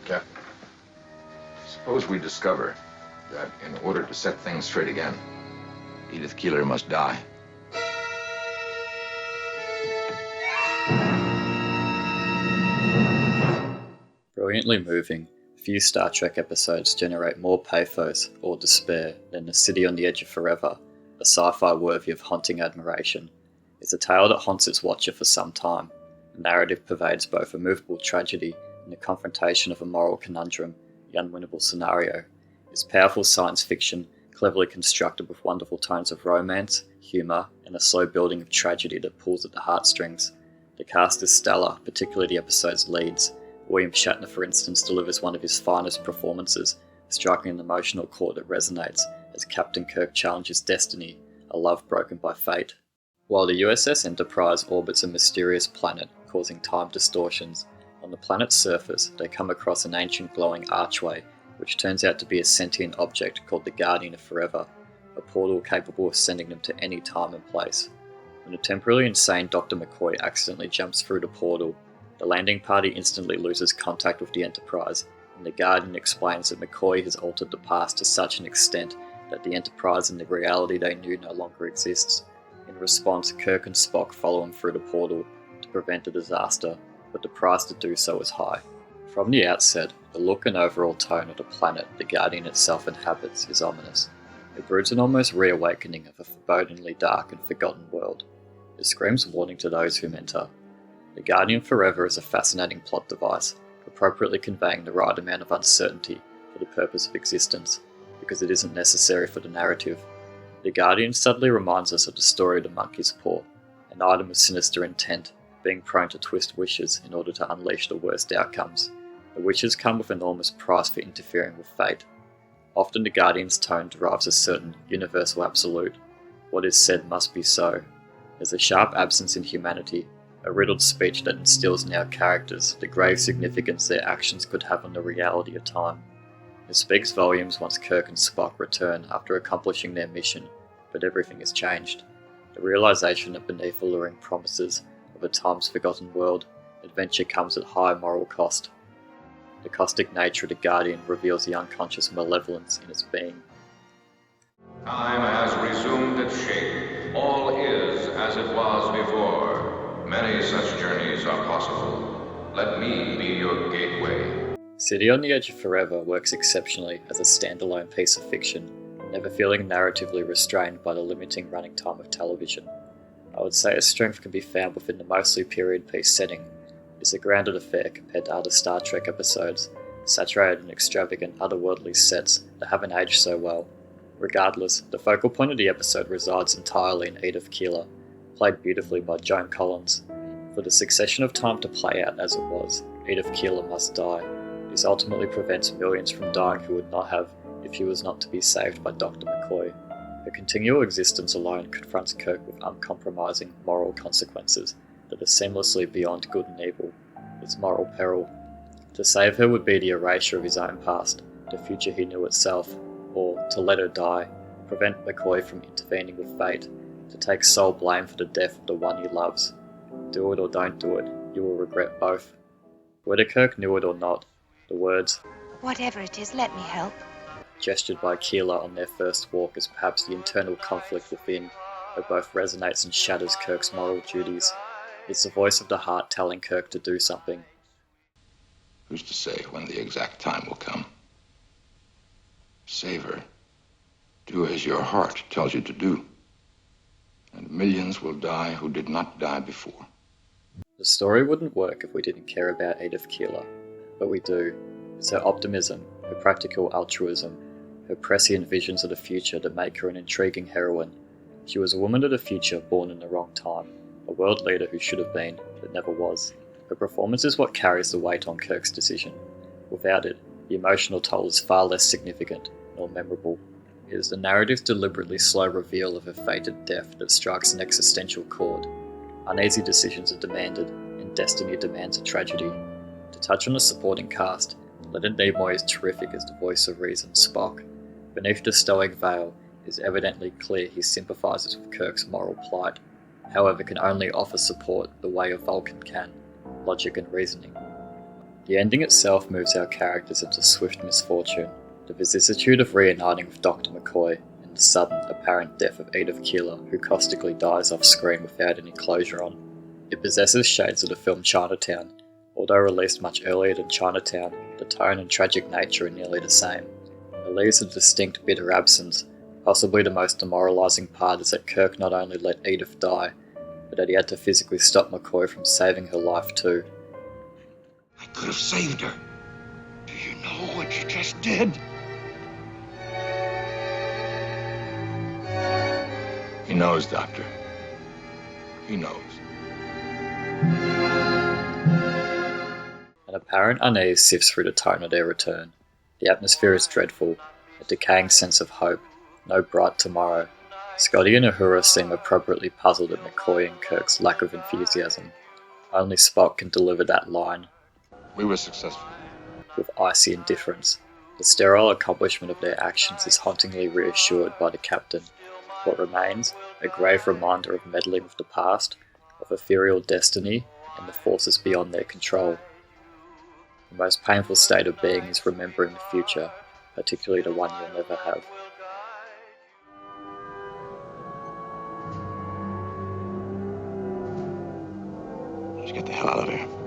Captain, suppose we discover that in order to set things straight again, Edith Keeler must die. Brilliantly moving, few Star Trek episodes generate more pathos or despair than The City on the Edge of Forever, a sci-fi worthy of haunting admiration. It's a tale that haunts its watcher for some time. The narrative pervades both a movable tragedy and the confrontation of a moral conundrum, the unwinnable scenario. It's powerful science fiction, cleverly constructed with wonderful tones of romance, humour, and a slow building of tragedy that pulls at the heartstrings. The cast is stellar, particularly the episode's leads. William Shatner, for instance, delivers one of his finest performances, striking an emotional chord that resonates as Captain Kirk challenges destiny, a love broken by fate. While the USS Enterprise orbits a mysterious planet, causing time distortions, on the planet's surface they come across an ancient glowing archway, which turns out to be a sentient object called the Guardian of Forever, a portal capable of sending them to any time and place. When a temporarily insane Dr. McCoy accidentally jumps through the portal, the landing party instantly loses contact with the Enterprise, and the Guardian explains that McCoy has altered the past to such an extent that the Enterprise and the reality they knew no longer exists. In response, Kirk and Spock follow him through the portal to prevent a disaster, but the price to do so is high. From the outset, the look and overall tone of the planet the Guardian itself inhabits is ominous. It broods an almost reawakening of a forebodingly dark and forgotten world. It screams warning to those who enter. The Guardian Forever is a fascinating plot device, appropriately conveying the right amount of uncertainty for the purpose of existence, because it isn't necessary for the narrative. The Guardian subtly reminds us of the story of the monkey's paw, an item of sinister intent, being prone to twist wishes in order to unleash the worst outcomes. The wishes come with an enormous price for interfering with fate. Often the Guardian's tone derives a certain universal absolute. What is said must be so. There's a sharp absence in humanity, a riddled speech that instills in our characters the grave significance their actions could have on the reality of time. It speaks volumes once Kirk and Spock return after accomplishing their mission, but everything has changed. The realization that beneath alluring promises of a times-forgotten world, adventure comes at high moral cost. The caustic nature of the Guardian reveals the unconscious malevolence in its being. Time has resumed its shape. All is as it was before. Many such journeys are possible. Let me be your gateway. City on the Edge of Forever works exceptionally as a standalone piece of fiction, never feeling narratively restrained by the limiting running time of television. I would say its strength can be found within the mostly period piece setting. It's a grounded affair compared to other Star Trek episodes, saturated in extravagant, otherworldly sets that haven't aged so well. Regardless, the focal point of the episode resides entirely in Edith Keeler, played beautifully by Joan Collins. For the succession of time to play out as it was, Edith Keeler must die. This ultimately prevents millions from dying who would not have if she was not to be saved by Dr. McCoy. Her continual existence alone confronts Kirk with uncompromising moral consequences that are seamlessly beyond good and evil. It's moral peril. To save her would be the erasure of his own past, the future he knew itself, or to let her die, prevent McCoy from intervening with fate, to take sole blame for the death of the one he loves. Do it or don't do it, you will regret both. Whether Kirk knew it or not, the words, "Whatever it is, let me help," gestured by Keeler on their first walk as perhaps the internal conflict within, that both resonates and shatters Kirk's moral duties. It's the voice of the heart telling Kirk to do something. Who's to say when the exact time will come? Save her. Do as your heart tells you to do. And millions will die who did not die before. The story wouldn't work if we didn't care about Edith Keeler, but we do. It's her optimism, her practical altruism, her prescient visions of the future that make her an intriguing heroine. She was a woman of the future born in the wrong time, a world leader who should have been, but never was. Her performance is what carries the weight on Kirk's decision. Without it, the emotional toll is far less significant, nor memorable. It is the narrative's deliberately slow reveal of her fated death that strikes an existential chord. Uneasy decisions are demanded, and destiny demands a tragedy. To touch on the supporting cast, Leonard Nimoy is terrific as the voice of reason, Spock. Beneath the stoic veil, it is evidently clear he sympathises with Kirk's moral plight, however can only offer support the way a Vulcan can, logic and reasoning. The ending itself moves our characters into swift misfortune, the vicissitude of reuniting with Dr. McCoy, and the sudden, apparent death of Edith Keeler, who caustically dies off screen without any closure on. It possesses shades of the film Chinatown. Although released much earlier than Chinatown, the tone and tragic nature are nearly the same. It leaves a distinct bitter absence. Possibly the most demoralising part is that Kirk not only let Edith die, but that he had to physically stop McCoy from saving her life too. I could have saved her. Do you know what you just did? He knows, Doctor. He knows. An apparent unease sifts through the tone of their return. The atmosphere is dreadful, a decaying sense of hope, no bright tomorrow. Scotty and Uhura seem appropriately puzzled at McCoy and Kirk's lack of enthusiasm. Only Spock can deliver that line. We were successful. With icy indifference. The sterile accomplishment of their actions is hauntingly reassured by the captain. What remains? A grave reminder of meddling with the past, of ethereal destiny, and the forces beyond their control. The most painful state of being is remembering the future, particularly the one you'll never have. Let's get the hell out of here.